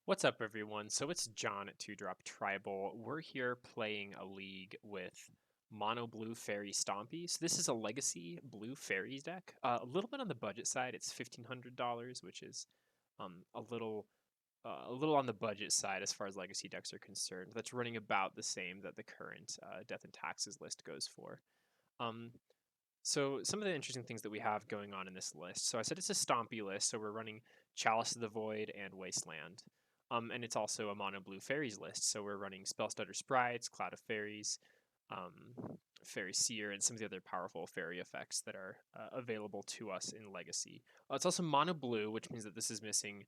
What's up, everyone? So it's John at 2-Drop Tribal. We're here playing a league with Mono-Blue Faerie Stompy. So this is a Legacy Blue Fairies deck. A little bit on the budget side. It's $1,500, which is a little on the budget side as far as Legacy decks are concerned. That's running about the same that the current Death and Taxes list goes for. Um, so some of the interesting things that we have going on in this list. So I said it's a Stompy list, so we're running Chalice of the Void and Wasteland. And it's also a Mono Blue Fairies list, so we're running Spellstutter Sprites, Cloud of Fairies, Fairy Seer, and some of the other powerful fairy effects that are available to us in Legacy. It's also Mono Blue, which means that this is missing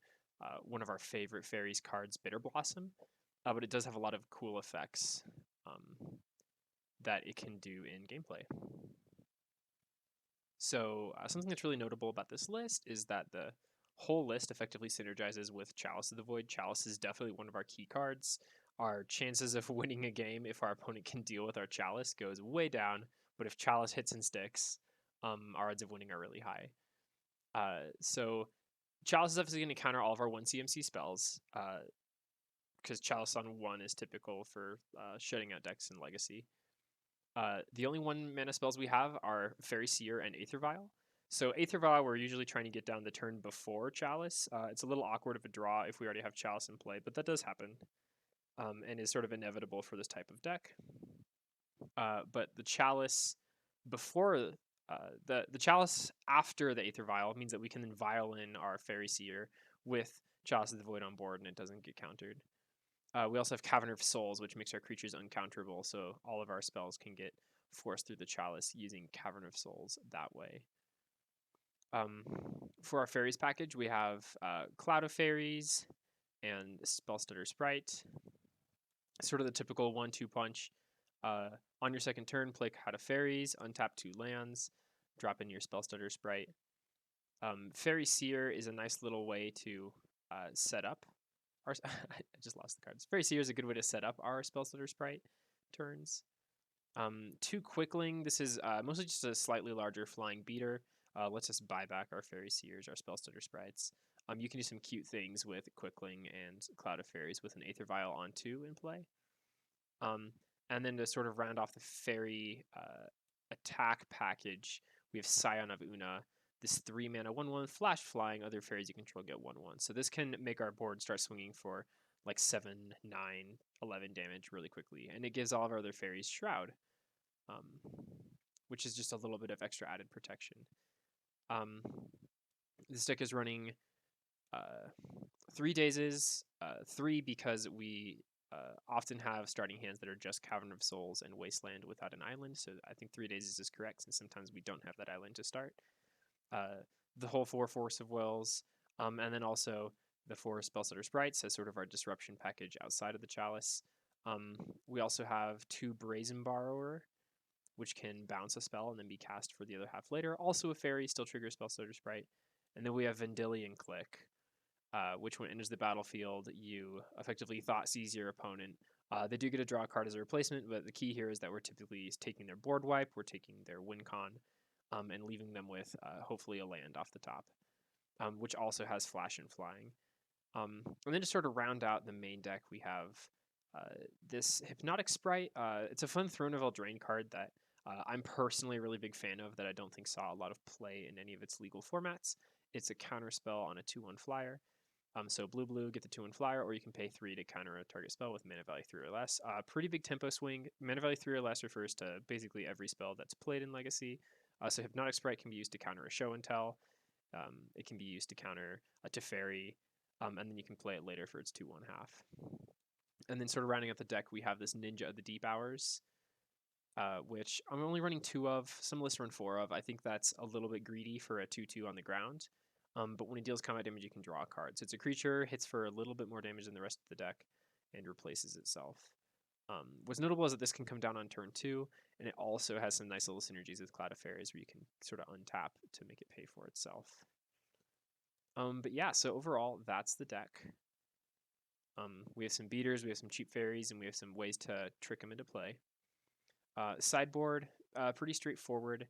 one of our favorite fairies cards, Bitter Blossom, but it does have a lot of cool effects that it can do in gameplay. So something that's really notable about this list is that the whole list effectively synergizes with Chalice of the Void. Chalice is definitely one of our key cards. Our chances of winning a game if our opponent can deal with our Chalice goes way down, but if Chalice hits and sticks, our odds of winning are really high. So Chalice is obviously going to counter all of our 1 CMC spells, because Chalice on 1 is typical for shutting out decks in Legacy. The only 1 mana spells we have are Fairy Seer and Aether Vial. So Aether Vial, we're usually trying to get down the turn before Chalice. It's a little awkward of a draw if we already have Chalice in play, but that does happen, and is sort of inevitable for this type of deck. But the Chalice before the Chalice after the Aether Vial means that we can then vial in our Fairy Seer with Chalice of the Void on board, and it doesn't get countered. We also have Cavern of Souls, which makes our creatures uncounterable, so all of our spells can get forced through the Chalice using Cavern of Souls that way. For our fairies package, we have Cloud of Fairies and Spellstutter Sprite. Sort of the typical 1-2 punch. On your second turn, play Cloud of Fairies, untap 2 lands, drop in your Spellstutter Sprite. Fairy Seer is a nice little way to set up. I just lost the cards. Fairy Seer is a good way to set up our Spellstutter Sprite turns. 2 Quickling. This is mostly just a slightly larger flying beater. Lets us buy back our Fairy Seers, our Spellstutter Sprites. You can do some cute things with Quickling and Cloud of Fairies with an Aether Vial on 2 in play. And then to sort of round off the fairy attack package, we have Scion of Una. This 3 mana 1/1 flash flying. Other fairies you control get 1/1. So this can make our board start swinging for like 7, 9, 11 damage really quickly. And it gives all of our other fairies Shroud, which is just a little bit of extra added protection. This deck is running 3 Dazes, 3 because we often have starting hands that are just Cavern of Souls and Wasteland without an island, so I think 3 Dazes is correct, since sometimes we don't have that island to start. The whole 4 Force of Wills, and then also the 4 Spellstutter Sprites as sort of our disruption package outside of the Chalice. We also have 2 Brazen Borrower, which can bounce a spell and then be cast for the other half later. Also a fairy, still triggers Spellstutter Sprite. And then we have Vendilion Click, which when it enters the battlefield, you effectively thought seize your opponent. They do get to draw a card as a replacement, but the key here is that we're typically taking their board wipe, we're taking their win con, and leaving them with hopefully a land off the top, which also has flash and flying. And then to sort of round out the main deck, we have this Hypnotic Sprite. It's a fun Throne of Eldraine card that I'm personally a really big fan of, that I don't think saw a lot of play in any of its legal formats. It's a counter spell on a 2/1 flyer. So blue, get the 2/1 flyer, or you can pay 3 to counter a target spell with mana value 3 or less. Pretty big tempo swing. Mana value 3 or less refers to basically every spell that's played in Legacy. So Hypnotic Sprite can be used to counter a Show and Tell. It can be used to counter a Teferi, and then you can play it later for its 2/1 half. And then sort of rounding out the deck, we have this Ninja of the Deep Hours, which I'm only running 2 of. Some lists run 4 of. I think that's a little bit greedy for a 2/2 on the ground. But when it deals combat damage, you can draw a card. So it's a creature, hits for a little bit more damage than the rest of the deck, and replaces itself. What's notable is that this can come down on turn 2, and it also has some nice little synergies with Cloud of Fairies, where you can sort of untap to make it pay for itself. But yeah, so overall, that's the deck. We have some beaters, we have some cheap fairies, and we have some ways to trick them into play. Sideboard, pretty straightforward.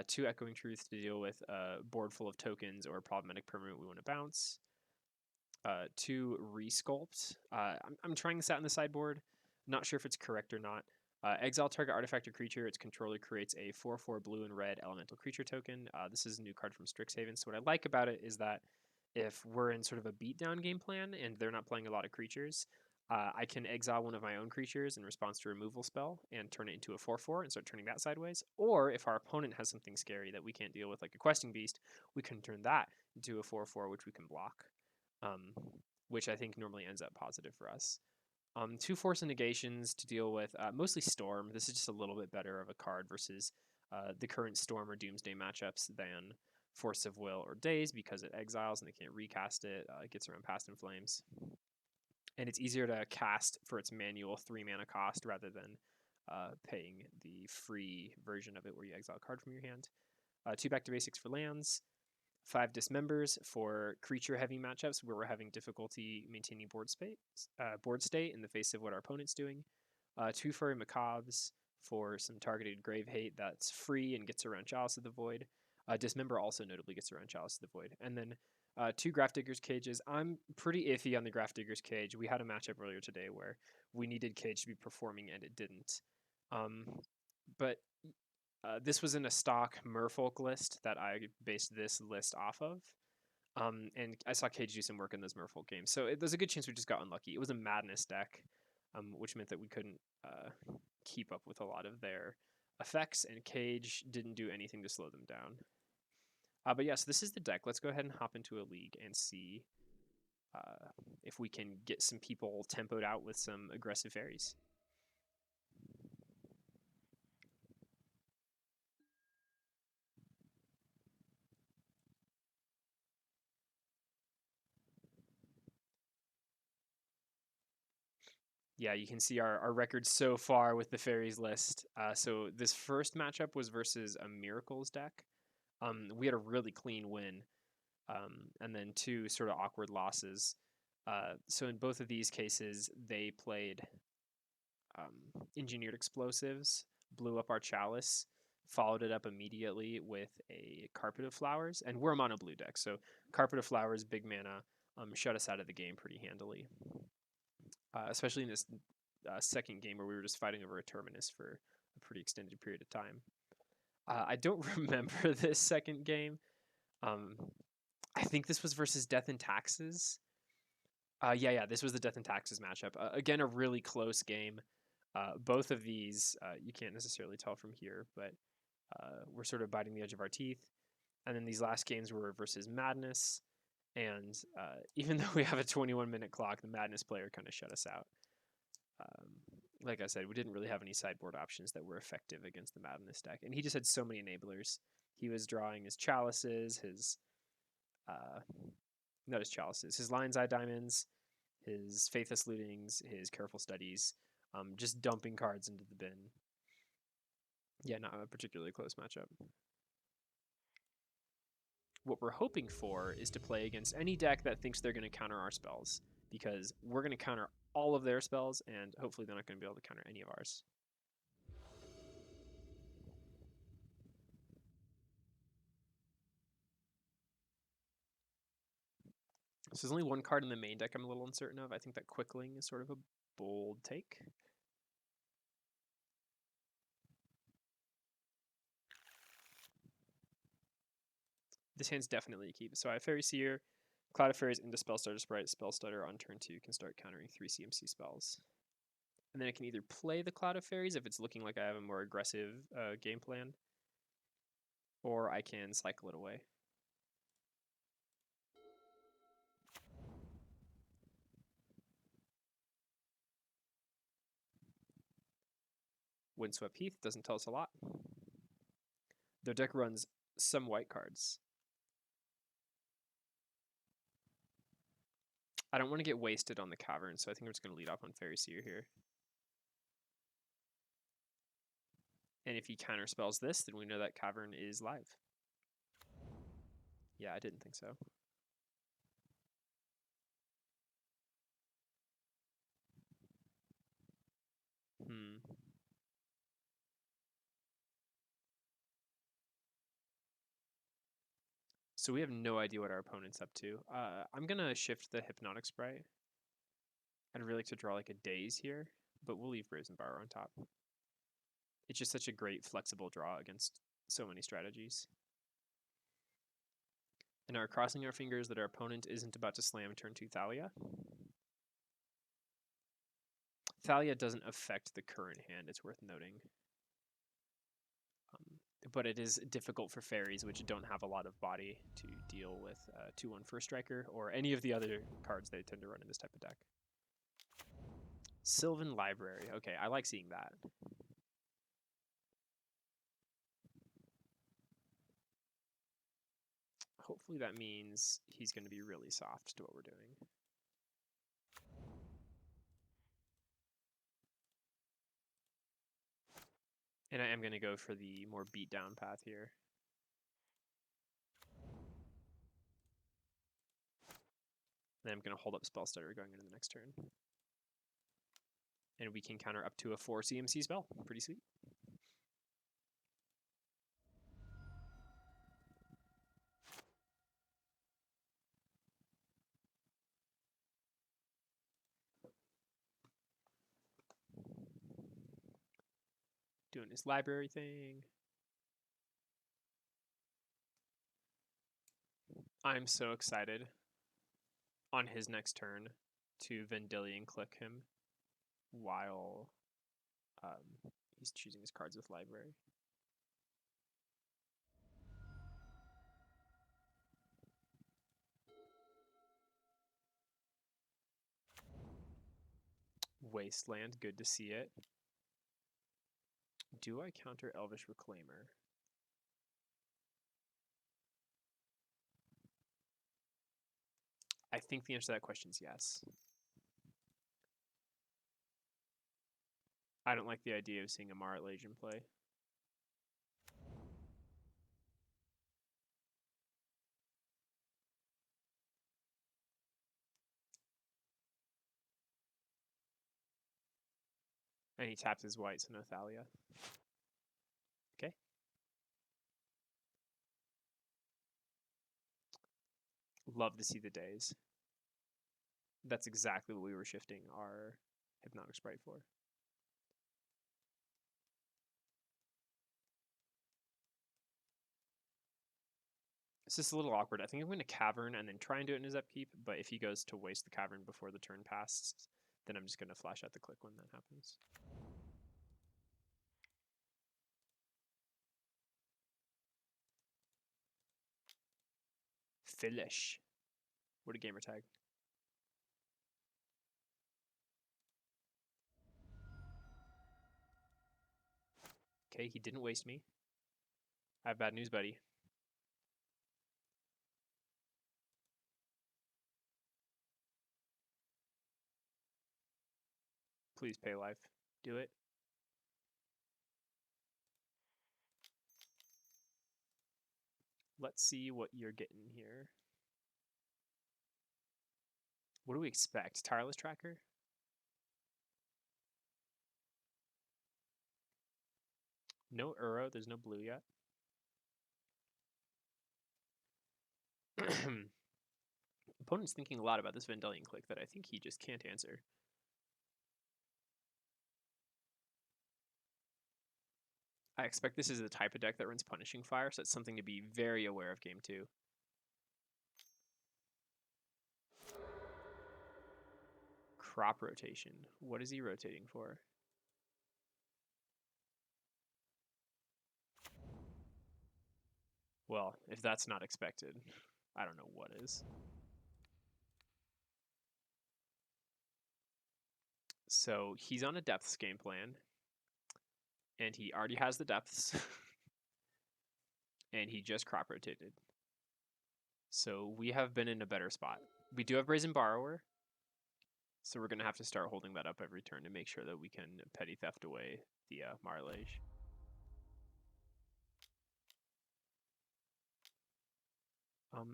2 Echoing Truths to deal with a board full of tokens or a problematic permanent we want to bounce. 2 Resculpt. I'm trying this out in the sideboard. Not sure if it's correct or not. Exile target artifact or creature. Its controller creates a 4/4 blue and red elemental creature token. This is a new card from Strixhaven. So what I like about it is that if we're in sort of a beatdown game plan and they're not playing a lot of creatures, I can exile one of my own creatures in response to a removal spell and turn it into a 4/4 and start turning that sideways. Or if our opponent has something scary that we can't deal with, like a Questing Beast, we can turn that into a 4/4, which we can block, which I think normally ends up positive for us. 2 Force and Negations to deal with mostly Storm. This is just a little bit better of a card versus the current Storm or Doomsday matchups than Force of Will or Daze because it exiles and they can't recast it. It gets around Past in Flames. And it's easier to cast for its manual 3 mana cost rather than paying the free version of it where you exile a card from your hand. 2 Back to Basics for lands. 5 Dismembers for creature-heavy matchups where we're having difficulty maintaining board state in the face of what our opponent's doing. 2 Furry Macabres for some targeted Grave Hate that's free and gets around Chalice of the Void. Dismember also notably gets around Chalice of the Void. And then 2 Grafdigger's Cages. I'm pretty iffy on the Grafdigger's Cage. We had a matchup earlier today where we needed Cage to be performing and it didn't. But this was in a stock Merfolk list that I based this list off of. And I saw Cage do some work in those Merfolk games. So there's a good chance we just got unlucky. It was a Madness deck, which meant that we couldn't keep up with a lot of their effects, and Cage didn't do anything to slow them down. But yes, this is the deck. Let's go ahead and hop into a league and see if we can get some people tempoed out with some aggressive fairies. Yeah, you can see our record so far with the fairies list. So this first matchup was versus a Miracles deck. We had a really clean win, and then 2 sort of awkward losses. So in both of these cases, they played Engineered Explosives, blew up our Chalice, followed it up immediately with a Carpet of Flowers, and we're a mono blue deck, so Carpet of Flowers, big mana, shut us out of the game pretty handily. Especially in this second game where we were just fighting over a Terminus for a pretty extended period of time. I don't remember this second game. I think this was versus Death and Taxes. Yeah, this was the Death and Taxes matchup. Again, a really close game. Both of these, you can't necessarily tell from here, but we're sort of biting the edge of our teeth. And then these last games were versus Madness. And even though we have a 21-minute clock, the Madness player kind of shut us out. Like I said, we didn't really have any sideboard options that were effective against the Madness deck. And he just had so many enablers. He was drawing his Chalices, his Lion's Eye Diamonds, his Faithless Lootings, his Careful Studies, just dumping cards into the bin. Yeah, not a particularly close matchup. What we're hoping for is to play against any deck that thinks they're going to counter our spells, because we're going to counter all of their spells, and hopefully they're not going to be able to counter any of ours. So there's only one card in the main deck I'm a little uncertain of. I think that Quickling is sort of a bold take. This hand's definitely a keep. So I have Fairy Seer, Cloud of Fairies into Spellstutter Sprite. Spellstutter on turn 2 can start countering 3 CMC spells. And then I can either play the Cloud of Fairies if it's looking like I have a more aggressive game plan, or I can cycle it away. Windswept Heath doesn't tell us a lot. Their deck runs some white cards. I don't want to get wasted on the Cavern, so I think we're just going to lead off on Fairy Seer here. And if he counterspells this, then we know that Cavern is live. Yeah, I didn't think so. So we have no idea what our opponent's up to. I'm going to shift the Hypnotic Sprite. I'd really like to draw like a Daze here, but we'll leave Brazen Borrower on top. It's just such a great flexible draw against so many strategies. And are crossing our fingers that our opponent isn't about to slam turn 2 Thalia. Thalia doesn't affect the current hand, it's worth noting. But it is difficult for fairies, which don't have a lot of body, to deal with 2/1 First Striker or any of the other cards they tend to run in this type of deck. Sylvan Library. Okay, I like seeing that. Hopefully that means he's going to be really soft to what we're doing. And I am going to go for the more beatdown path here. Then I'm going to hold up Spellstutter going into the next turn. And we can counter up to a 4 CMC spell. Pretty sweet. Doing his library thing. I'm so excited on his next turn to Vendilion click him while he's choosing his cards with library. Wasteland, good to see it. Do I counter Elvish Reclaimer? I think the answer to that question is yes. I don't like the idea of seeing a Marlage in play. And he taps his white, so no Thalia. Okay. Love to see the days. That's exactly what we were shifting our Hypnotic Sprite for. It's just a little awkward. I think I'm going to Cavern and then try and do it in his upkeep, but if he goes to waste the Cavern before the turn passes, then I'm just going to flash out the click when that happens. Filish. What a gamer tag. Okay, he didn't waste me. I have bad news, buddy. Please pay life. Do it. Let's see what you're getting here. What do we expect? Tireless Tracker? No Uro. There's no blue yet. Opponent's thinking a lot about this Vendilion click that I think he just can't answer. I expect this is the type of deck that runs Punishing Fire, so it's something to be very aware of game 2. Crop rotation. What is he rotating for? Well, if that's not expected, I don't know what is. So he's on a depths game plan, and he already has the depths, and he just crop rotated. So we have been in a better spot. We do have Brazen Borrower, so we're going to have to start holding that up every turn to make sure that we can petty theft away the Marlage.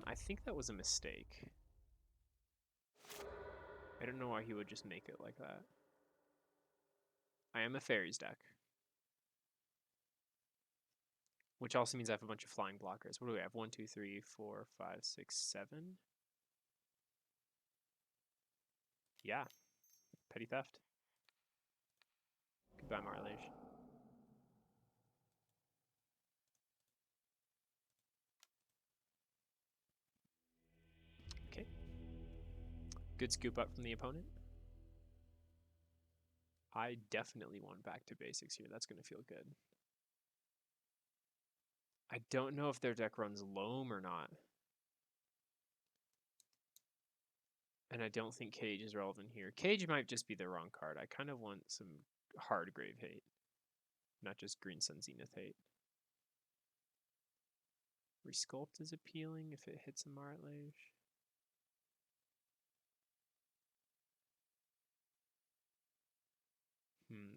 I think that was a mistake. I don't know why he would just make it like that. I am a fairies deck. which also means I have a bunch of flying blockers. What do we have? 1, 2, 3, 4, 5, 6, 7. Yeah, petty theft. Goodbye, Marliege. Okay. Good scoop up from the opponent. I definitely want back to basics here. That's going to feel good. I don't know if their deck runs Loam or not. And I don't think Cage is relevant here. Cage might just be the wrong card. I kind of want some hard grave hate, not just Green Sun Zenith hate. Resculpt is appealing if it hits a Marliege.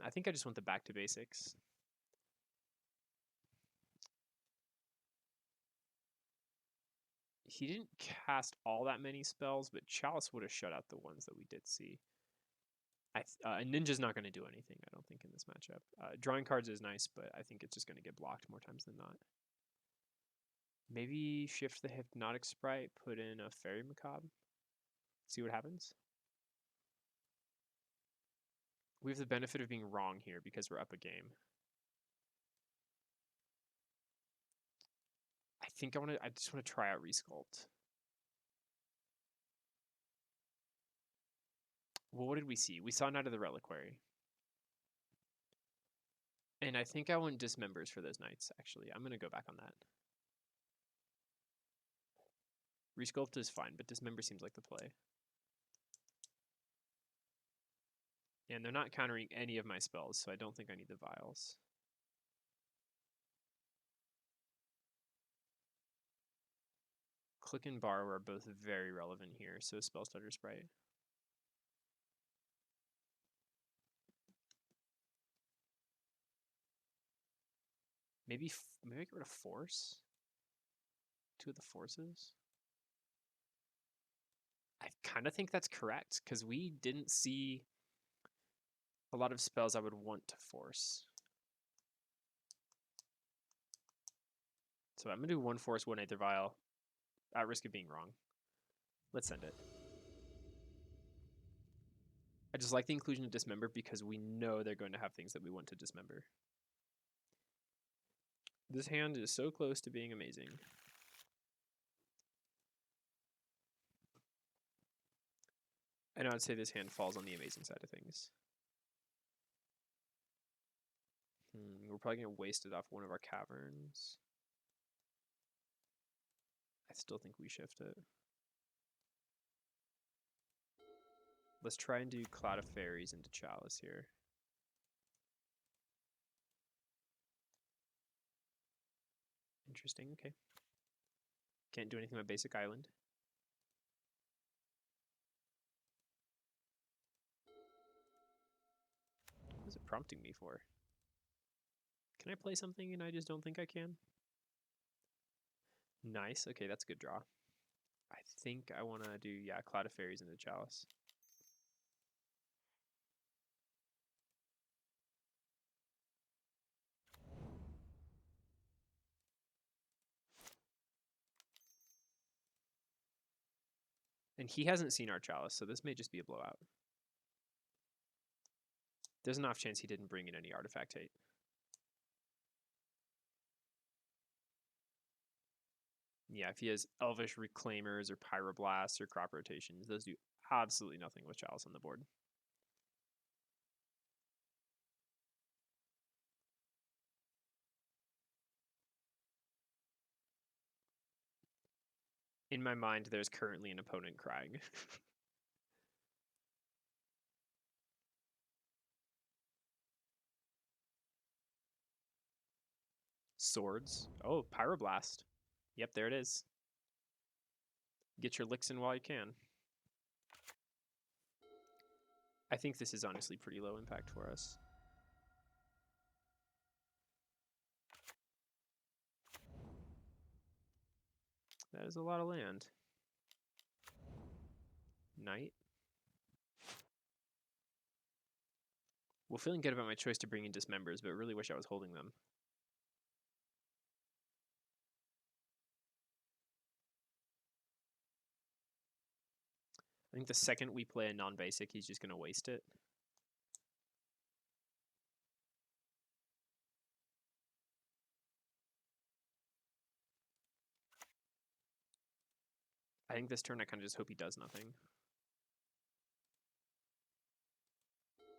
I think I just want the back to basics. He didn't cast all that many spells, but Chalice would have shut out the ones that we did see. Ninja's not going to do anything, I don't think, in this matchup. Drawing cards is nice, but I think it's just going to get blocked more times than not. Maybe shift the Hypnotic Sprite, put in a Fairy Macabre. See what happens. We have the benefit of being wrong here because we're up a game. I just want to try out Resculpt. Well, what did we see? We saw Knight of the Reliquary. And I think I want Dismembers for those knights, actually. I'm going to go back on that. Resculpt is fine, but Dismember seems like the play. And they're not countering any of my spells, so I don't think I need the Vials. Click and Borrow are both very relevant here, so Spellstutter Sprite. Maybe get rid of Force? 2 of the Forces? I kind of think that's correct, because we didn't see a lot of spells I would want to force. So I'm going to do 1 Force, 1 Aether Vial, at risk of being wrong. Let's send it. I just like the inclusion of Dismember because we know they're going to have things that we want to dismember. This hand is so close to being amazing. And I would say this hand falls on the amazing side of things. We're probably going to waste it off one of our caverns. I still think we shift it. Let's try and do Cloud of Fairies into Chalice here. Interesting, okay. Can't do anything with basic island. What is it prompting me for? Can I play something and I just don't think I can? Nice, okay, that's a good draw. I think I want to do, yeah, Cloud of Fairies into Chalice. And he hasn't seen our Chalice, so this may just be a blowout. There's an off chance he didn't bring in any artifact hate. Yeah, if he has Elvish Reclaimers or Pyroblasts or Crop Rotations, those do absolutely nothing with Chalice on the board. In my mind, there's currently an opponent crying. Swords. Oh, Pyroblast. Yep, there it is. Get your licks in while you can. I think this is honestly pretty low impact for us. That is a lot of land. Knight. Well, feeling good about my choice to bring in Dismembers, but really wish I was holding them. I think the second we play a non-basic, he's just going to waste it. I think this turn I kind of just hope he does nothing.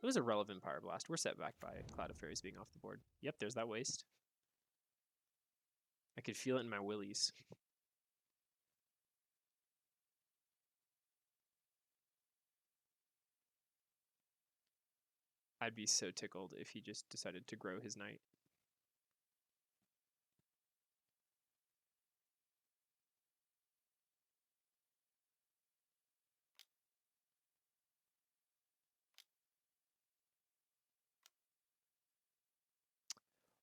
It was a relevant Power Blast. We're set back by Cloud of Fairies being off the board. Yep, there's that waste. I could feel it in my willies. I'd be so tickled if he just decided to grow his knight.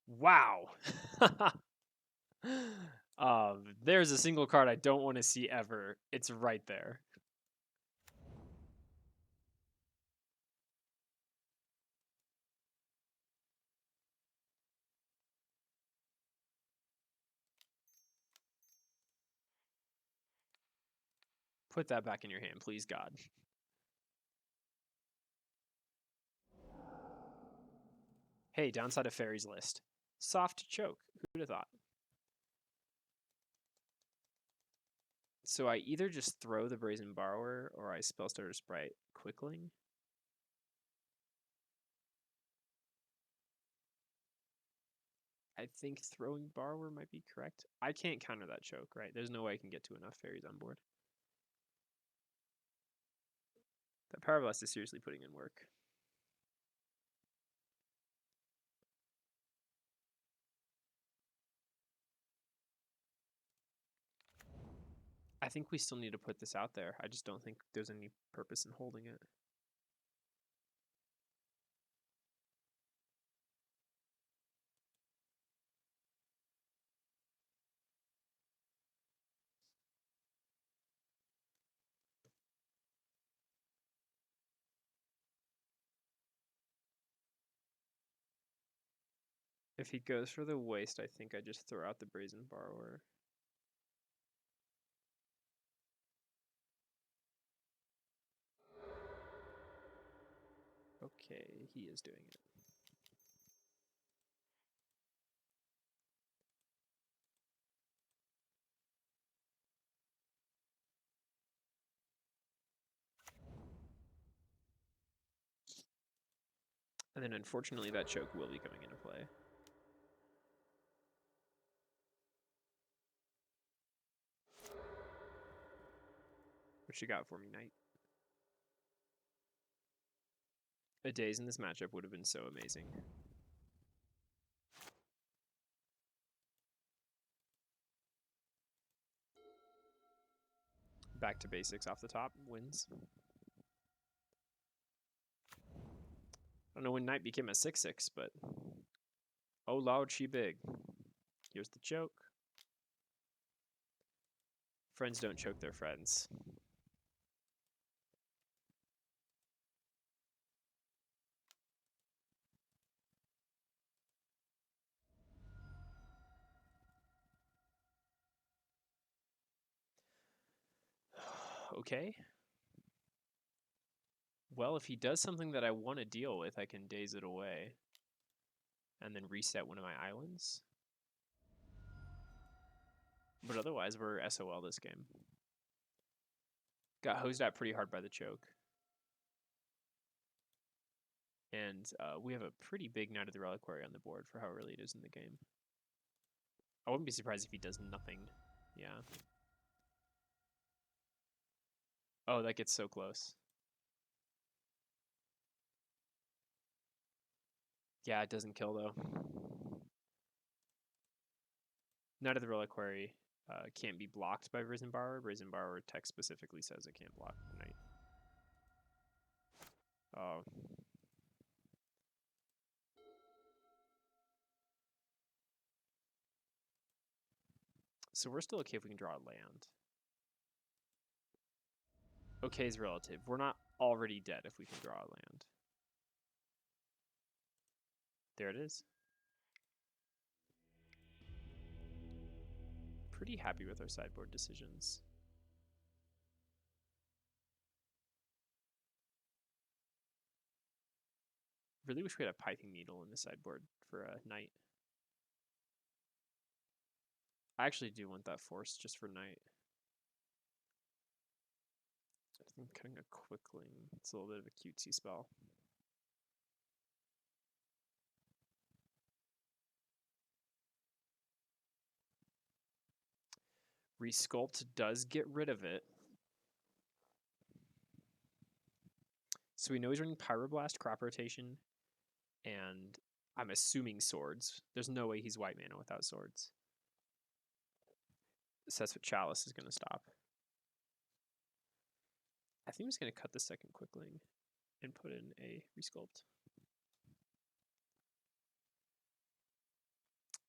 Wow. There's a single card I don't want to see ever. It's right there. Put that back in your hand, please, God. Hey, downside of Fairies list. Soft choke. Who'd have thought? So I either just throw the Brazen Borrower or I Spellstutter Sprite Quickling. I think throwing Borrower might be correct. I can't counter that choke, right? There's no way I can get to enough Fairies on board. That Power Blast is seriously putting in work. I think we still need to put this out there. I just don't think there's any purpose in holding it. If he goes for the waste, I think I just throw out the Brazen Borrower. Okay, he is doing it. And then unfortunately that choke will be coming into play. What you got for me, Knight? A daze in this matchup would have been so amazing. Back to basics off the top, wins. I don't know when Knight became a 6/6, but oh lord, she big. Here's the choke. Friends don't choke their friends. Okay. Well, if he does something that I want to deal with, I can daze it away. And then reset one of my islands. But otherwise, we're SOL this game. Got hosed out pretty hard by the choke. And we have a pretty big Knight of the Reliquary on the board for how early it is in the game. I wouldn't be surprised if he does nothing. Yeah. Oh, that gets so close. Yeah, it doesn't kill, though. Knight of the Reliquary can't be blocked by Brazen Borrower. Brazen Borrower text specifically says it can't block Knight. Oh. So we're still okay if we can draw a land. Okay is relative. We're not already dead if we can draw a land. There it is. Pretty happy with our sideboard decisions. Really wish we had a Piping Needle in the sideboard for a Knight. I actually do want that Force just for Knight. I think cutting a Quickling. It's a little bit of a cutesy spell. Resculpt does get rid of it. So we know he's running Pyroblast, Crop Rotation, and I'm assuming Swords. There's no way he's white mana without Swords. So that's what Chalice is going to stop. I think I'm just going to cut the second Quickling and put in a Resculpt.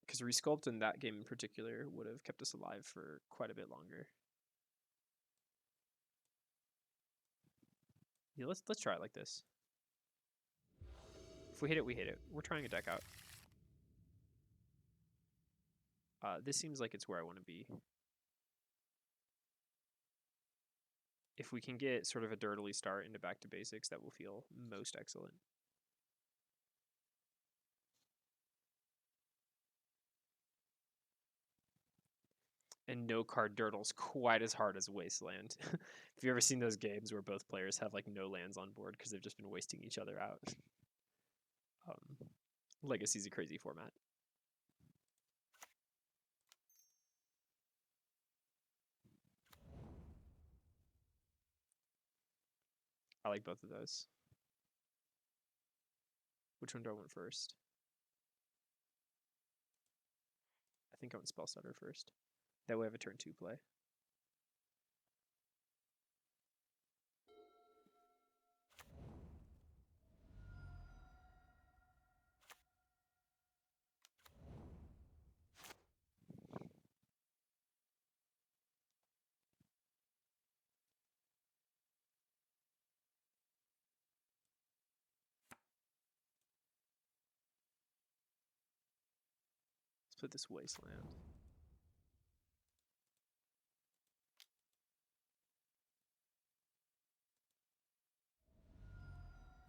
Because Resculpt in that game in particular would have kept us alive for quite a bit longer. Yeah, let's try it like this. If we hit it, we hit it. We're trying a deck out. This seems like it's where I want to be. If we can get sort of a dirtily start into back to basics, that will feel most excellent. And no card dirtles quite as hard as Wasteland. Have you ever seen those games where both players have like no lands on board because they've just been wasting each other out? Legacy's a crazy format. I like both of those. Which one do I want first? I think I want Spellstutter first. That way I have a turn 2 play. Let's put this Wasteland.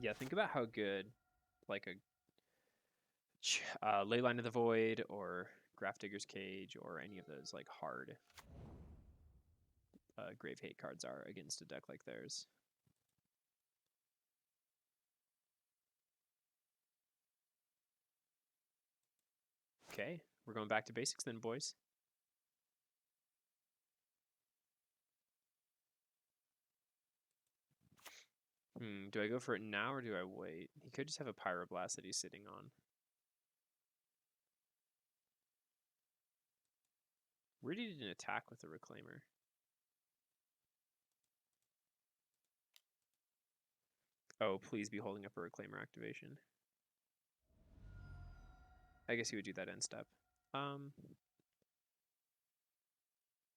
Yeah, think about how good like a Leyline of the Void or Grafdigger's Cage or any of those like hard Grave Hate cards are against a deck like theirs. Okay, we're going back to basics then, boys. Do I go for it now or do I wait? He could just have a Pyroblast that he's sitting on. Where did he attack with the Reclaimer? Oh, please be holding up a Reclaimer activation. I guess he would do that end step.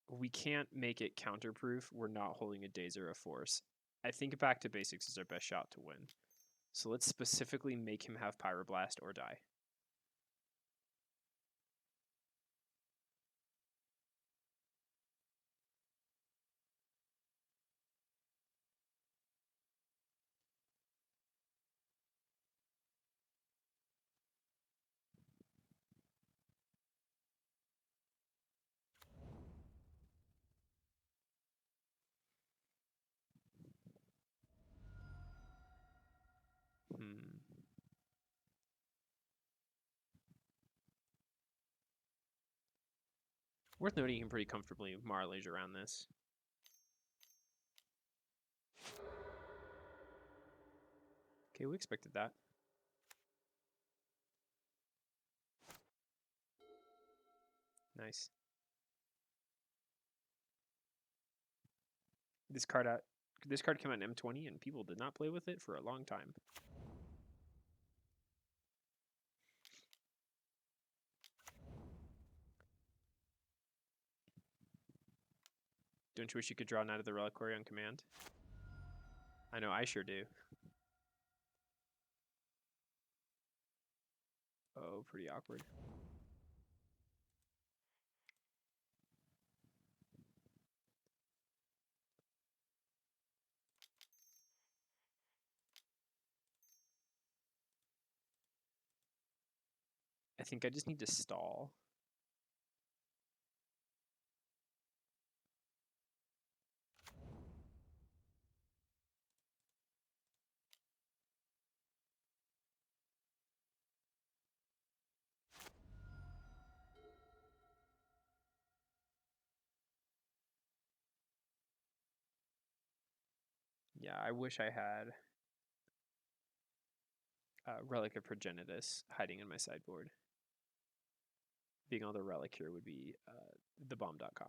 We can't make it counterproof. We're not holding a Daze or a Force. I think back to basics is our best shot to win. So let's specifically make him have Pyroblast or die. Worth noting, you can pretty comfortably Marlage around this. Okay, we expected that. Nice. This card came out in M20 and people did not play with it for a long time. Don't you wish you could draw Knight of the Reliquary on command? I know, I sure do. Oh, pretty awkward. I think I just need to stall. Yeah, I wish I had Relic of Progenitus hiding in my sideboard. Being able to relic here would be thebomb.com.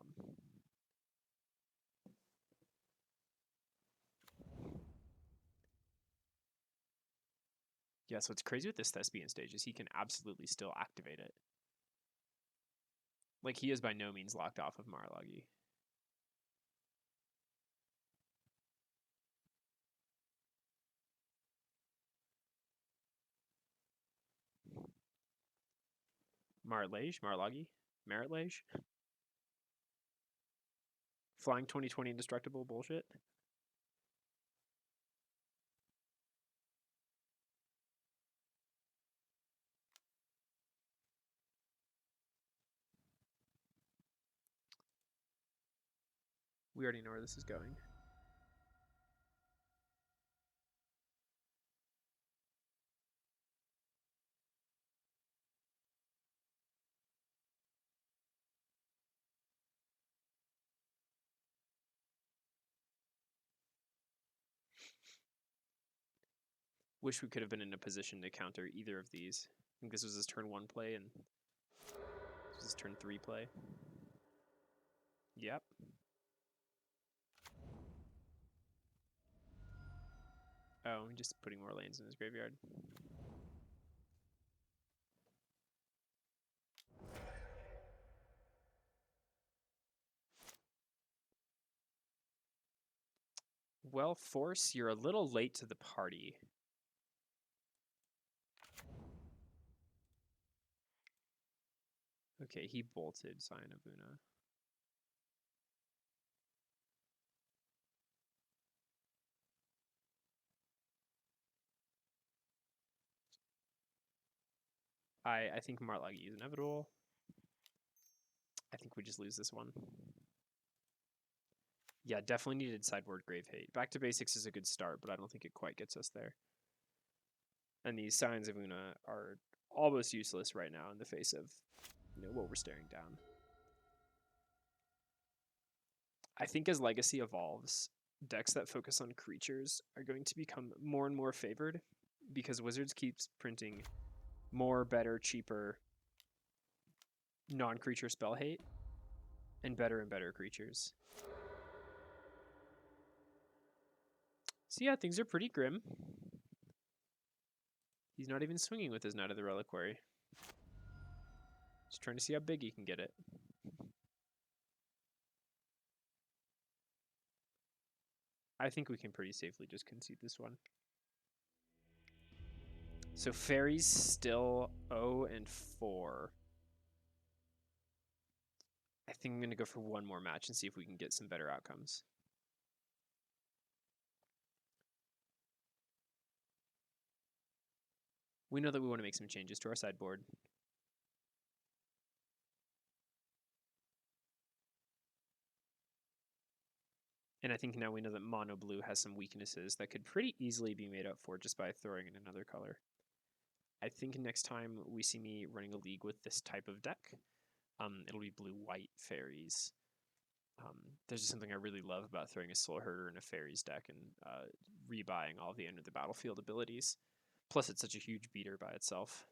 Yeah, so what's crazy with this Thespian stage is he can absolutely still activate it. Like, he is by no means locked off of Marlogi. Marlogi? Maritlage? Flying 2020 indestructible bullshit? We already know where this is going. Wish we could have been in a position to counter either of these. I think this was his turn 1 play and this was his turn 3 play. Yep. Oh, just putting more lanes in his graveyard. Well, Force, you're a little late to the party. Okay, he bolted Scion of Una. I think Marlogi is inevitable. I think we just lose this one. Yeah, definitely needed sideboard Grave Hate. Back to basics is a good start, but I don't think it quite gets us there. And these Scions of Una are almost useless right now in the face of what we're staring down. I think as Legacy evolves, decks that focus on creatures are going to become more and more favored because Wizards keeps printing more, better, cheaper non-creature spell hate and better creatures. So yeah, things are pretty grim. He's not even swinging with his Knight of the Reliquary. Just trying to see how big he can get it. I think we can pretty safely just concede this one. So Fairy's still 0-4. I think I'm going to go for one more match and see if we can get some better outcomes. We know that we want to make some changes to our sideboard. And I think now we know that Mono-Blue has some weaknesses that could pretty easily be made up for just by throwing in another color. I think next time we see me running a league with this type of deck, it'll be blue-white fairies. There's just something I really love about throwing a Soul Herder in a fairies deck and rebuying all the Enter the Battlefield abilities. Plus, it's such a huge beater by itself.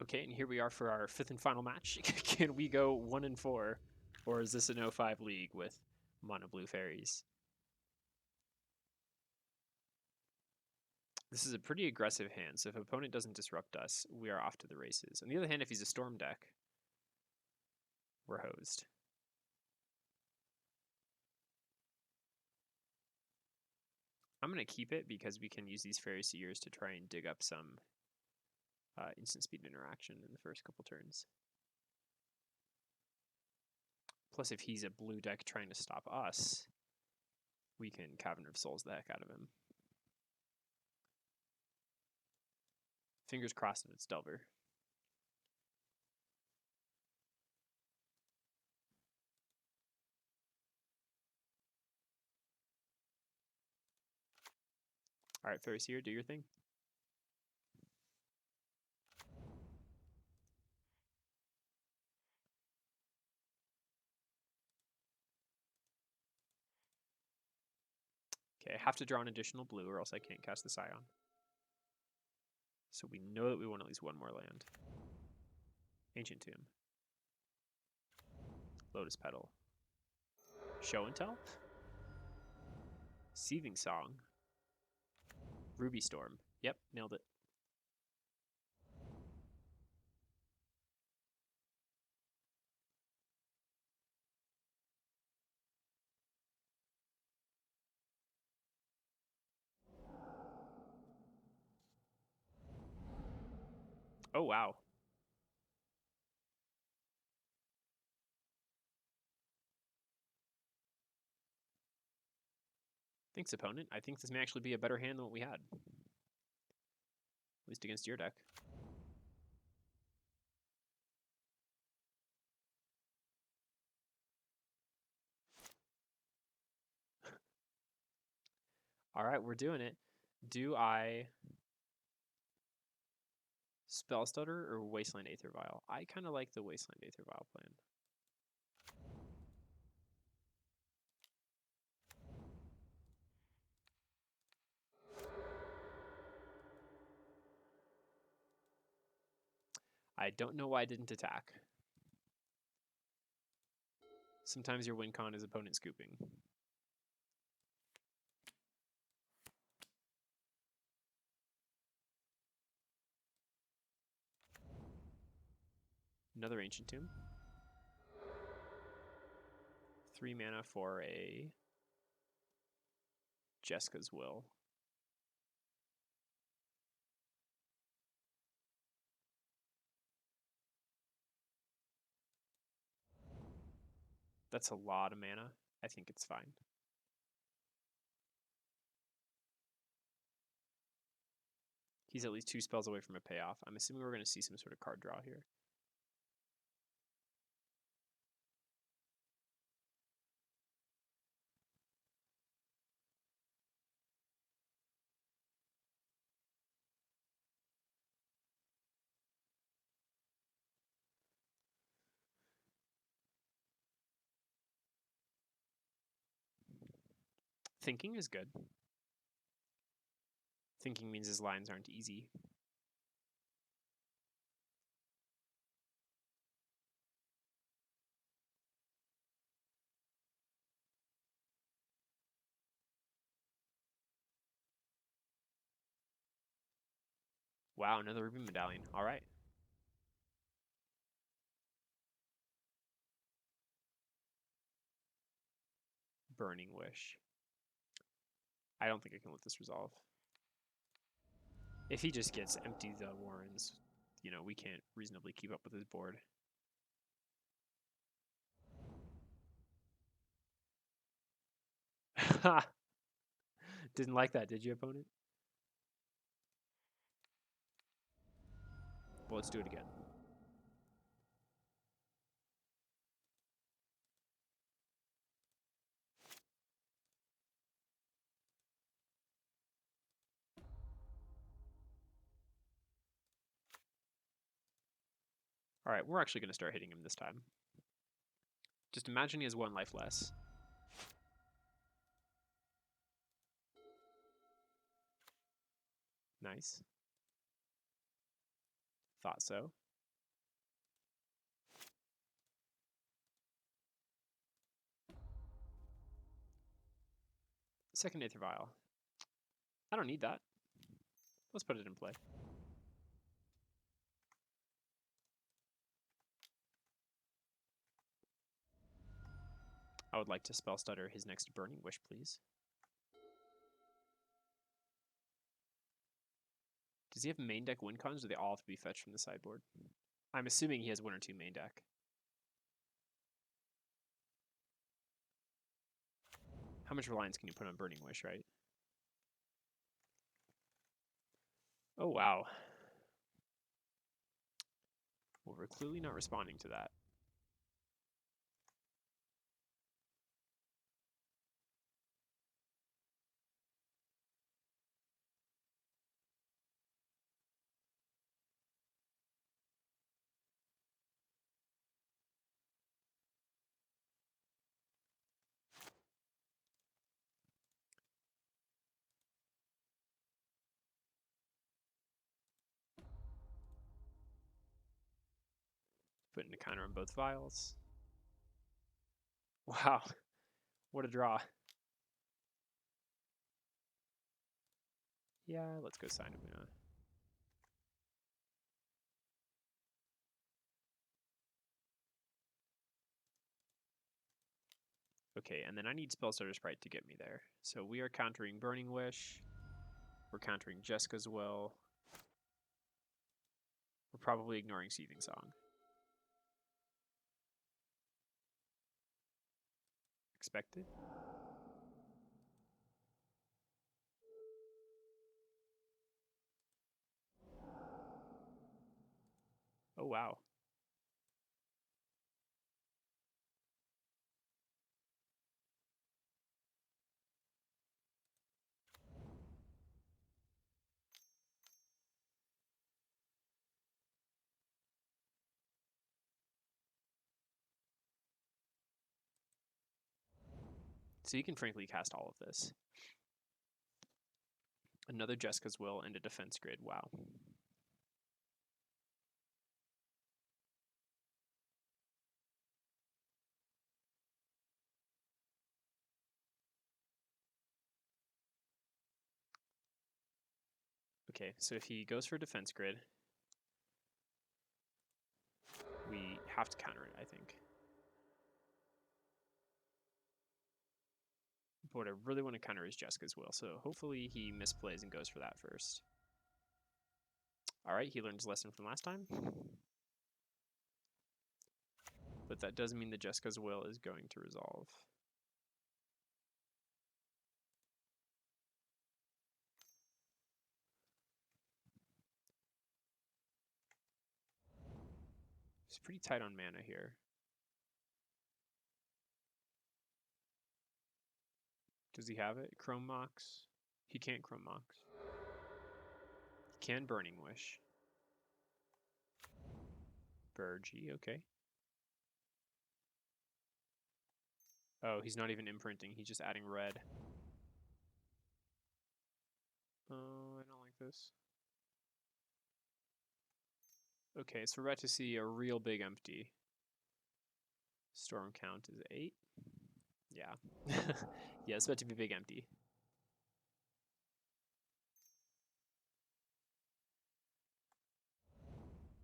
Okay, and here we are for our 5th and final match. Can we go 1-4, or is this an 0-5 league with Mono-Blue Fairies? This is a pretty aggressive hand, so if opponent doesn't disrupt us, we are off to the races. On the other hand, if he's a storm deck, we're hosed. I'm going to keep it because we can use these Fairy Seers to try and dig up some instant speed interaction in the first couple turns. Plus, if he's a blue deck trying to stop us, we can Cavern of Souls the heck out of him. Fingers crossed that it's Delver. All right, Fairy Seer, do your thing. Okay, I have to draw an additional blue or else I can't cast the Scion. So we know that we want at least one more land. Ancient Tomb. Lotus Petal. Show and Tell. Seething Song. Ruby Storm. Yep, nailed it. Oh, wow. Thanks, opponent. I think this may actually be a better hand than what we had. At least against your deck. All right, we're doing it. Do I Spellstutter or Wasteland Aether Vial? I kind of like the Wasteland Aether Vial plan. I don't know why I didn't attack. Sometimes your win con is opponent scooping. Another Ancient Tomb. 3 mana for a Jeska's Will. That's a lot of mana. I think it's fine. He's at least 2 spells away from a payoff. I'm assuming we're going to see some sort of card draw here. Thinking is good. Thinking means his lines aren't easy. Wow, another Ruby Medallion. All right. Burning Wish. I don't think I can let this resolve. If he just gets empty the Warrens, you know, we can't reasonably keep up with his board. Didn't like that, did you, opponent? Well, let's do it again. All right, we're actually going to start hitting him this time. Just imagine he has 1 life less. Nice. Thought so. Second Aether Vial. I don't need that. Let's put it in play. I would like to Spellstutter his next Burning Wish, please. Does he have main deck win cons, or do they all have to be fetched from the sideboard? I'm assuming he has 1 or 2 main deck. How much reliance can you put on Burning Wish, right? Oh, wow. Well, we're clearly not responding to that. Putting a counter on both vials. Wow. What a draw. Yeah, let's go sign him. Okay, and then I need Spellstutter Sprite to get me there. So we are countering Burning Wish. We're countering Jessica's Will. We're probably ignoring Seething Song. Expected. Oh, wow. So you can frankly cast all of this. Another Jessica's Will and a defense grid. Wow. Okay, so if he goes for defense grid, we have to counter it, I think. But what I really want to counter is Jessica's Will, so hopefully he misplays and goes for that first. Alright, he learned his lesson from last time. But that does mean that Jessica's Will is going to resolve. He's pretty tight on mana here. Does he have it? Chrome Mox? He can't Chrome Mox. He can Burning Wish. Burgy, okay. Oh, he's not even imprinting. He's just adding red. Oh, I don't like this. Okay, so we're about to see a real big empty. Storm count is 8. Yeah. Yeah, it's about to be big empty.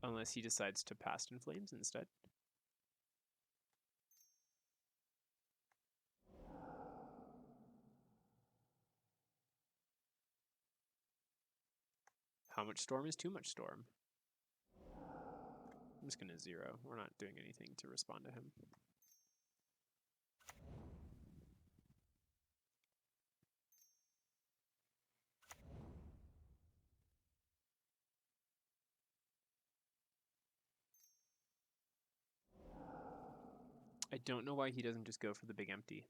Unless he decides to Past in Flames instead. How much Storm is too much Storm? I'm just going to 0. We're not doing anything to respond to him. I don't know why he doesn't just go for the big empty.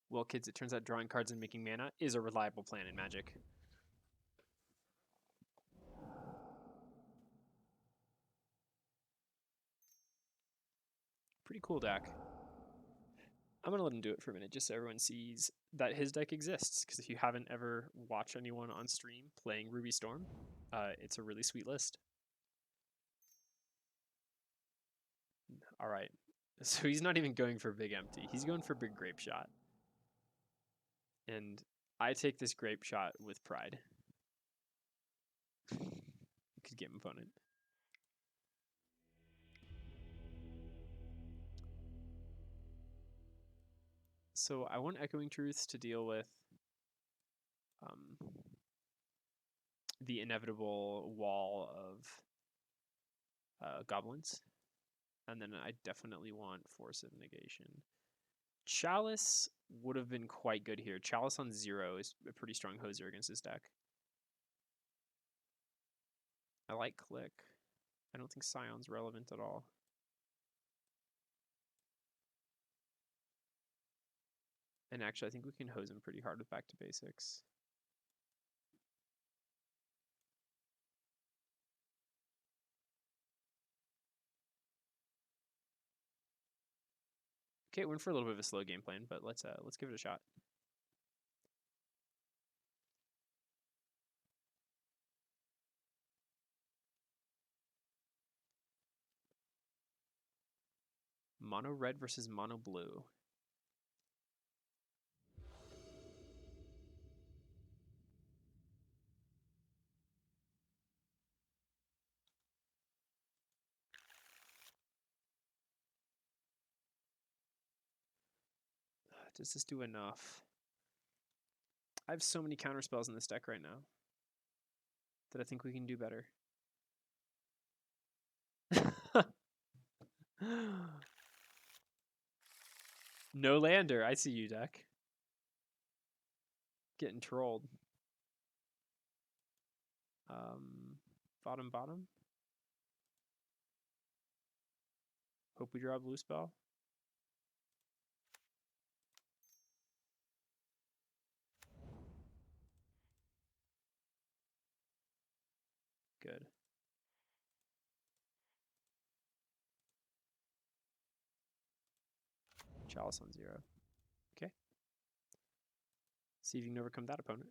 Well, kids, it turns out drawing cards and making mana is a reliable plan in Magic. Pretty cool deck. I'm going to let him do it for a minute just so everyone sees that his deck exists. Because if you haven't ever watched anyone on stream playing Ruby Storm, it's a really sweet list. All right. So he's not even going for big empty. He's going for big grape shot. And I take this grape shot with pride. Good game, opponent. So I want Echoing Truths to deal with the inevitable wall of goblins. And then I definitely want Force of Negation. Chalice would have been quite good here. Chalice on 0 is a pretty strong hoser against this deck. I like Click. I don't think Scion's relevant at all. And actually, I think we can hose him pretty hard with Back to Basics. Okay, we're in for a little bit of a slow game plan, but let's give it a shot. Mono red versus mono blue. Does this do enough? I have so many counter spells in this deck right now that I think we can do better. No lander. I see you, deck. Getting trolled. Bottom. Hope we draw a blue spell. Good. Chalice on 0. Okay. See if you can overcome that opponent.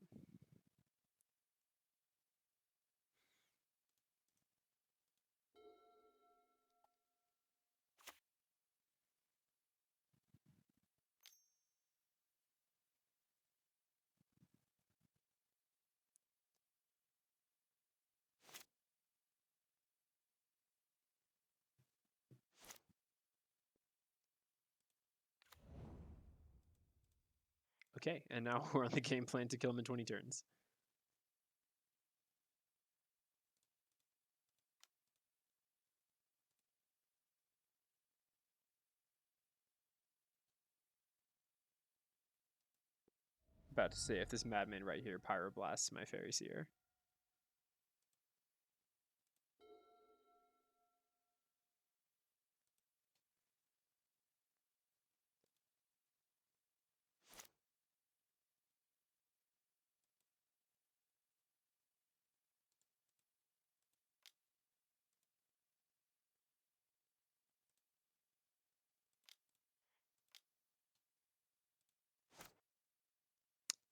Okay, and now we're on the game plan to kill him in 20 turns. About to say, if this madman right here pyroblasts my Fairy Seer.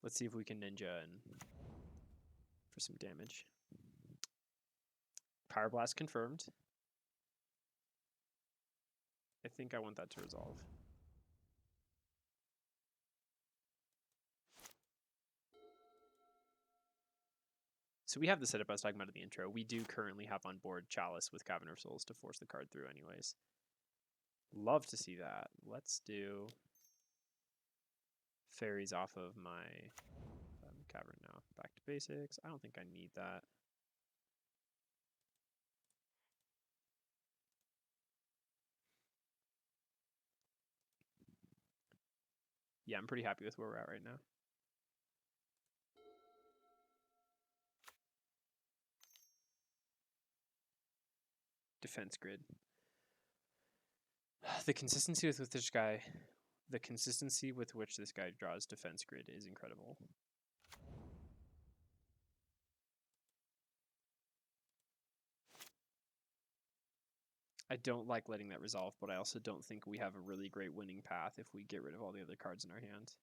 Let's see if we can ninja and for some damage. Pyroblast confirmed. I think I want that to resolve. So we have the setup I was talking about in the intro. We do currently have on board Chalice with Cavern of Souls to force the card through anyways. Love to see that. Let's do fairies off of my Cavern now. Back to basics. I don't think I need that. Yeah, I'm pretty happy with where we're at right now. Defense grid. The consistency with which this guy draws defense grid is incredible. I don't like letting that resolve, but I also don't think we have a really great winning path if we get rid of all the other cards in our hand.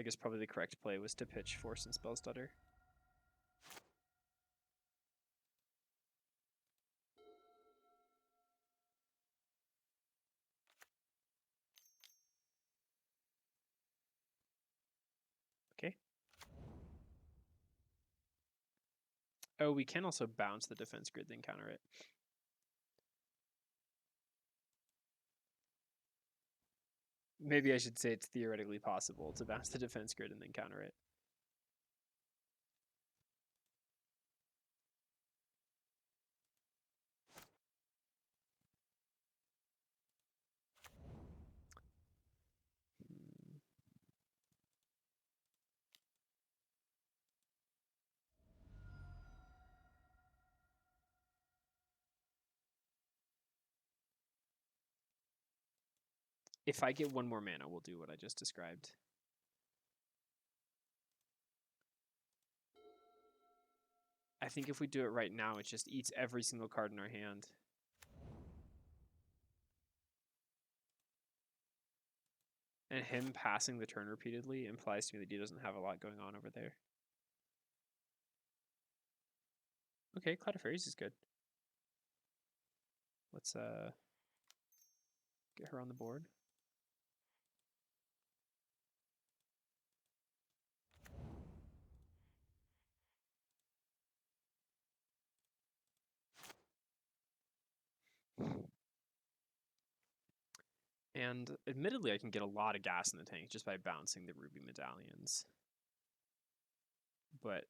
I guess probably the correct play was to pitch Force and Spellstutter. Okay. Oh, we can also bounce the defense grid, then counter it. Maybe I should say it's theoretically possible to bounce the defense grid and then counter it. If I get one more mana, we'll do what I just described. I think if we do it right now, it just eats every single card in our hand. And him passing the turn repeatedly implies to me that he doesn't have a lot going on over there. Okay, Cloud of Fairies is good. Let's get her on the board. And admittedly, I can get a lot of gas in the tank just by bouncing the Ruby Medallions. But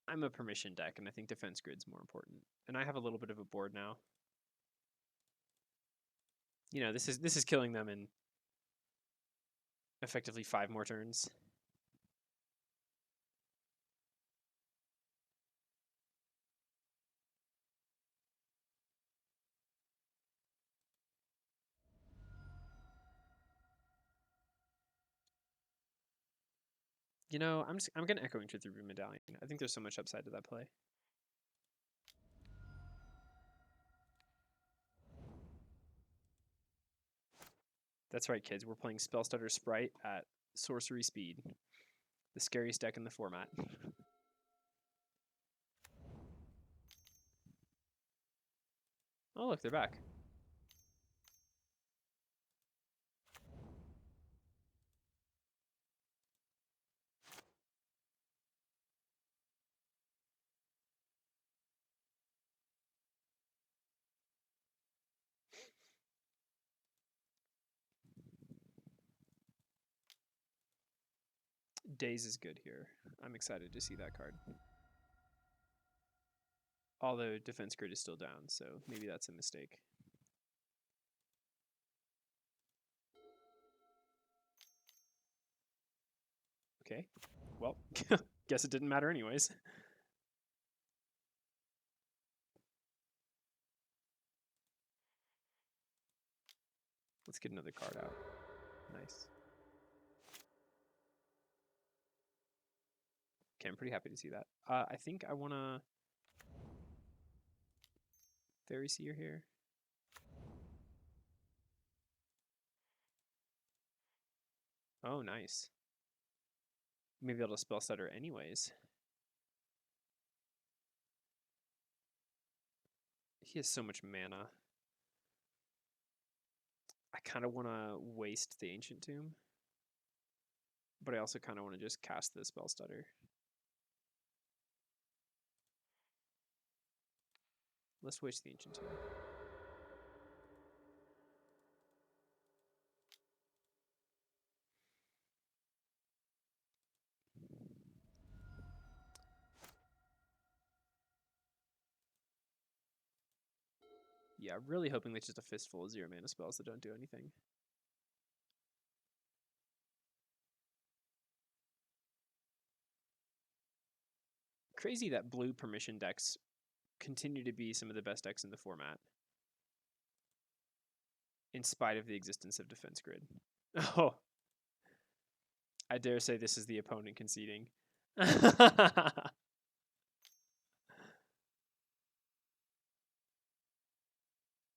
I'm a permission deck, and I think defense grid's more important. And I have a little bit of a board now. You know, this is killing them in effectively 5 more turns. You know, I'm gonna Echoing Truth Ruby Medallion. I think there's so much upside to that play. That's right, kids. We're playing Spellstutter Sprite at sorcery speed. The scariest deck in the format. Oh, look, they're back. Daze is good here. I'm excited to see that card. Although defense grid is still down, so maybe that's a mistake. Okay. Well, guess it didn't matter anyways. Let's get another card out. Nice. Okay, I'm pretty happy to see that. I think I want to Fairy Seer here. Oh, nice. Maybe I'll Spell Stutter anyways. He has so much mana. I kind of want to waste the Ancient Tomb, but I also kind of want to just cast the Spell Stutter. Let's waste the Ancient Tomb. Yeah, really hoping that's just a fistful of 0 mana spells that don't do anything. Crazy that blue permission decks continue to be some of the best decks in the format, in spite of the existence of defense grid. Oh, I dare say this is the opponent conceding.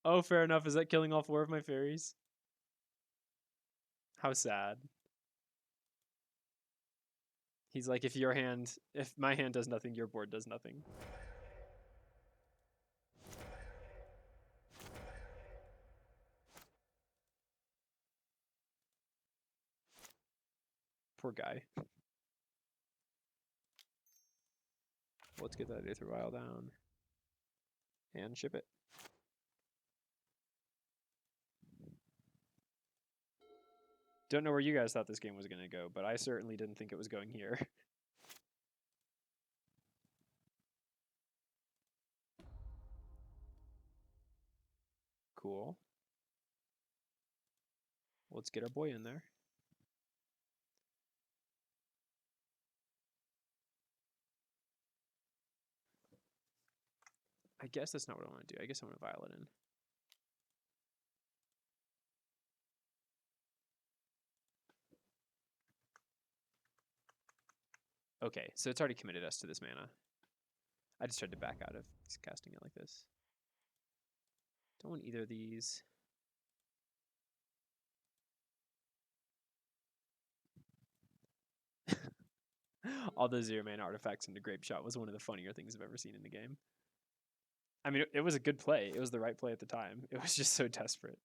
Oh, fair enough. Is that killing all 4 of my fairies? How sad. He's like, if my hand does nothing, your board does nothing. Poor guy. Let's get that Aether Vial down. And ship it. Don't know where you guys thought this game was going to go, but I certainly didn't think it was going here. Cool. Let's get our boy in there. I guess that's not what I want to do. I guess I want to Violet in. Okay, so it's already committed us to this mana. I just tried to back out of casting it like this. Don't want either of these. All those 0-mana artifacts into Grape Shot was one of the funnier things I've ever seen in the game. I mean, it was a good play. It was the right play at the time. It was just so desperate.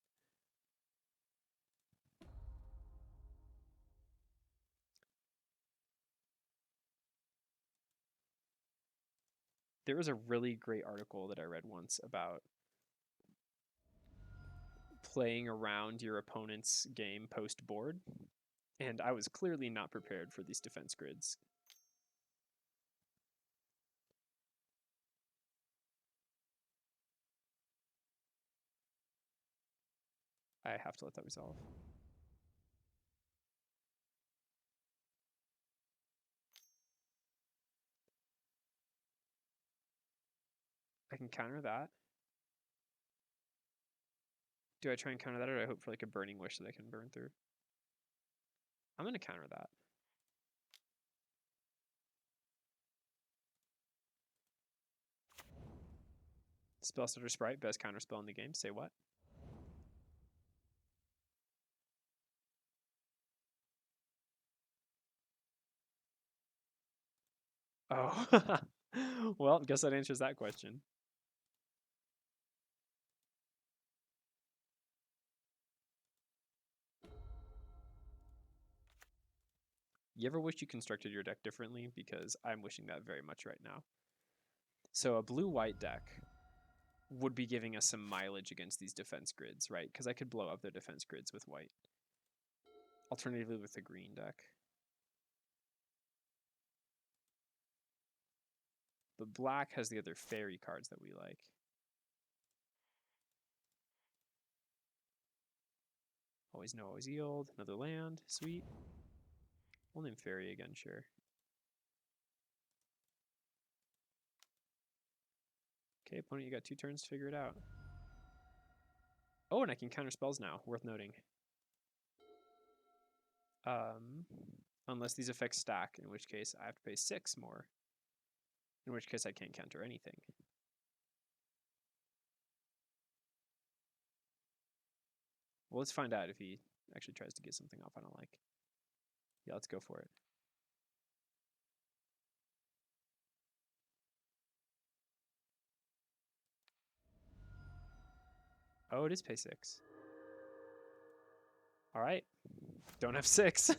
There was a really great article that I read once about playing around your opponent's game post-board, and I was clearly not prepared for these defense grids. I have to let that resolve. I can counter that. Do I try and counter that, or do I hope for like a Burning Wish that I can burn through? I'm going to counter that. Spellstutter Sprite, best counter spell in the game. Say what? Oh. Well, guess that answers that question. You ever wish you constructed your deck differently? Because I'm wishing that very much right now. So a blue-white deck would be giving us some mileage against these defense grids, right? Because I could blow up their defense grids with white. Alternatively with a green deck. But black has the other fairy cards that we like. Always know, always yield. Another land. Sweet. We'll name fairy again, sure. Okay, opponent, you got 2 turns to figure it out. Oh, and I can counter spells now. Worth noting. Unless these effects stack, in which case I have to pay 6 more. In which case I can't counter anything. Well, let's find out if he actually tries to get something off I don't like. Yeah, let's go for it. Oh, it is pay 6. All right. Don't have 6.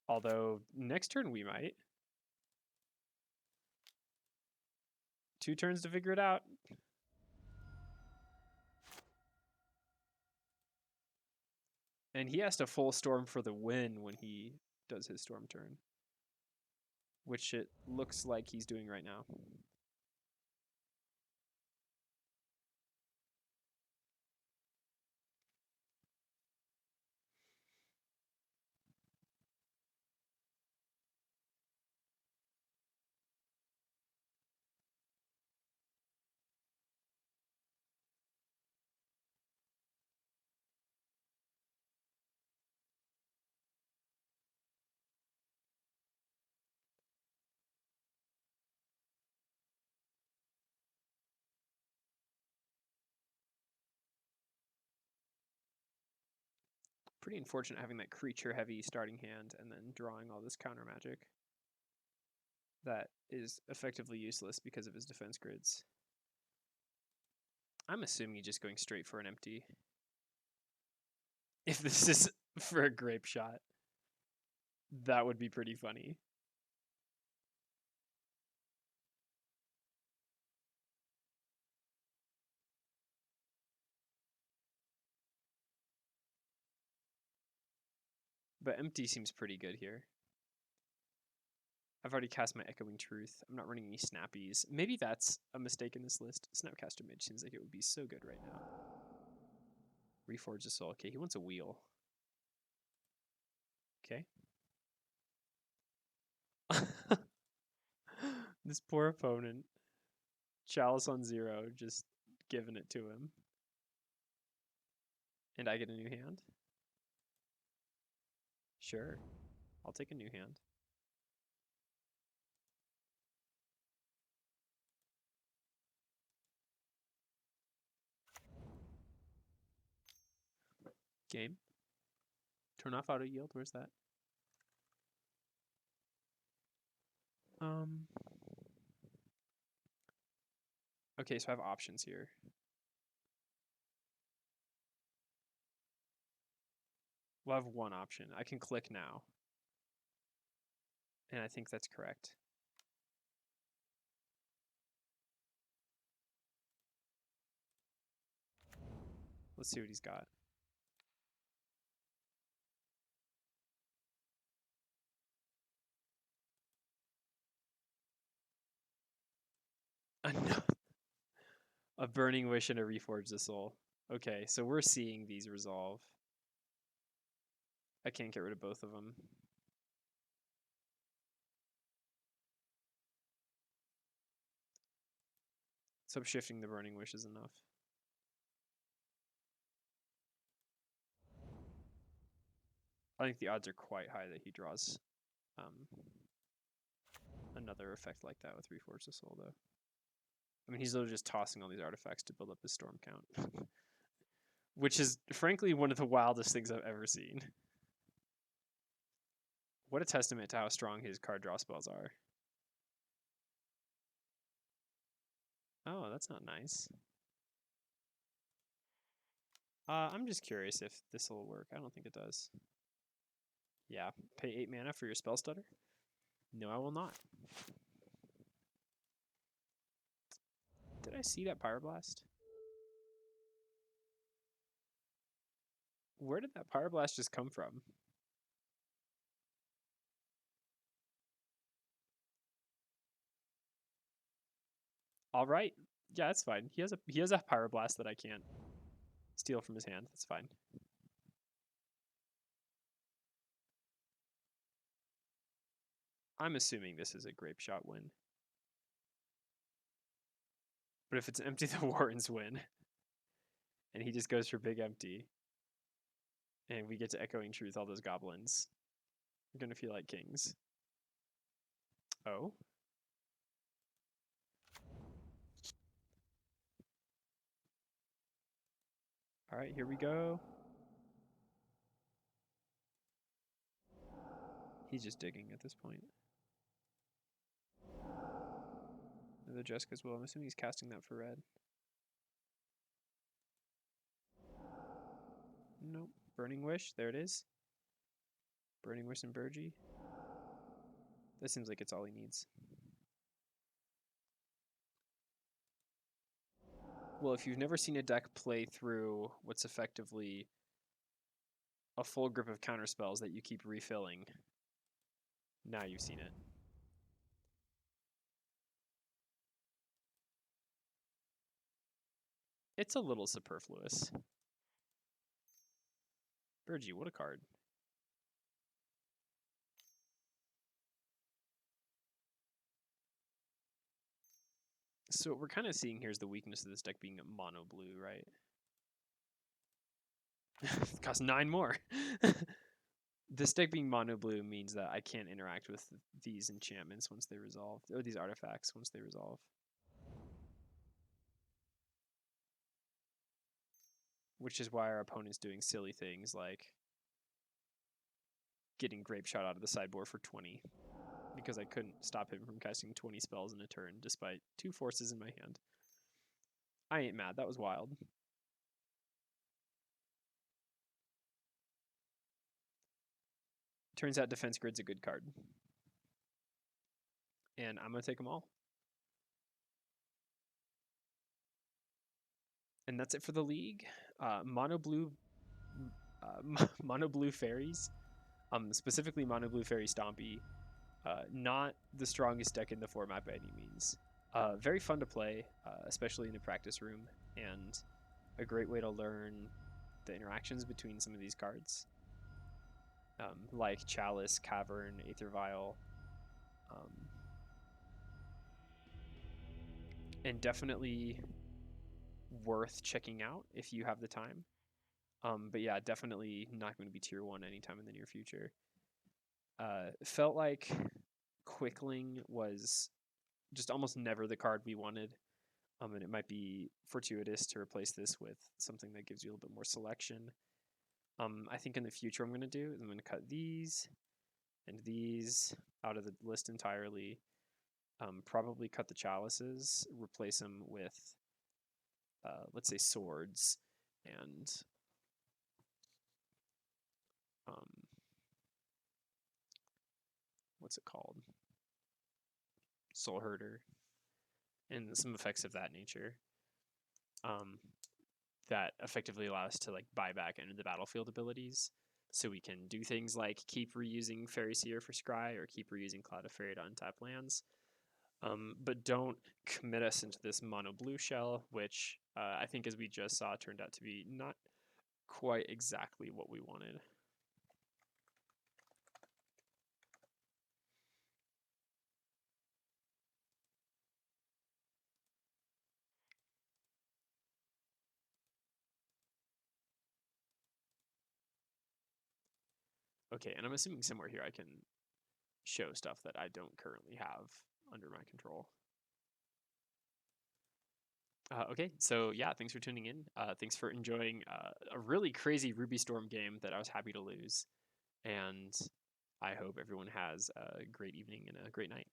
Although, next turn we might. 2 turns to figure it out. And he has to full storm for the win when he does his storm turn. Which it looks like he's doing right now. Pretty unfortunate having that creature-heavy starting hand and then drawing all this counter magic. That is effectively useless because of his defense grids. I'm assuming he's just going straight for an empty. If this is for a grape shot, that would be pretty funny. But empty seems pretty good here. I've already cast my Echoing Truth. I'm not running any Snappies. Maybe that's a mistake in this list. Snapcaster Mage seems like it would be so good right now. Reforge the Soul. Okay, he wants a wheel. Okay. This poor opponent. Chalice on 0, just giving it to him. And I get a new hand? Sure. I'll take a new hand. Game. Turn off auto yield. Where's that? Okay, so I have options here. Well, I have one option. I can click now. And I think that's correct. Let's see what he's got. A Burning Wish and a Reforge the Soul. Okay, so we're seeing these resolve. I can't get rid of both of them. So shifting the Burning Wish is enough. I think the odds are quite high that he draws another effect like that with Reforge the Soul, though. I mean, he's literally just tossing all these artifacts to build up his storm count. Which is, frankly, one of the wildest things I've ever seen. What a testament to how strong his card draw spells are. Oh, that's not nice. I'm just curious if this will work. I don't think it does. Yeah, pay 8 mana for your Spellstutter? No, I will not. Did I see that Pyroblast? Where did that Pyroblast just come from? All right. Yeah, that's fine. He has a Pyroblast that I can't steal from his hand. That's fine. I'm assuming this is a Grape Shot win. But if it's empty, the Warrens win. And he just goes for big empty. And we get to Echoing Truth all those goblins. We're going to feel like kings. Oh. All right, here we go. He's just digging at this point. The Jessica's will. I'm assuming he's casting that for red. Nope. Burning Wish. There it is. Burning Wish and Burgie. That seems like it's all he needs. Well, if you've never seen a deck play through what's effectively a full grip of counterspells that you keep refilling, now you've seen it. It's a little superfluous. Burgie, what a card. So what we're kind of seeing here is the weakness of this deck being mono-blue, right? It costs 9 more. This deck being mono-blue means that I can't interact with these enchantments once they resolve, or these artifacts once they resolve. Which is why our opponent's doing silly things like getting Grape Shot out of the sideboard for 20 because I couldn't stop him from casting 20 spells in a turn despite 2 forces in my hand. I ain't mad. That was wild. Turns out Defense Grid's a good card. And I'm going to take them all. And that's it for the league. Mono-Blue Fairies, specifically Mono-Blue Faerie Stompy. Not the strongest deck in the format by any means. Very fun to play, especially in a practice room, and a great way to learn the interactions between some of these cards, like Chalice, Cavern, Aether Vial, and definitely worth checking out if you have the time. But yeah, definitely not going to be tier 1 anytime in the near future. Felt like Quickling was just almost never the card we wanted. And it might be fortuitous to replace this with something that gives you a little bit more selection. I think in the future I'm going to do is I'm going to cut these and these out of the list entirely. Probably cut the Chalices, replace them with, let's say, Swords and what's it called? Soul Herder, and some effects of that nature. That effectively allow us to like buy back into the battlefield abilities, so we can do things like keep reusing Fairy Seer for Scry or keep reusing Cloud of Fairy to untap lands. But don't commit us into this mono blue shell, which I think, as we just saw, turned out to be not quite exactly what we wanted. Okay, and I'm assuming somewhere here I can show stuff that I don't currently have under my control. Okay, so yeah, thanks for tuning in. Thanks for enjoying a really crazy Ruby Storm game that I was happy to lose. And I hope everyone has a great evening and a great night.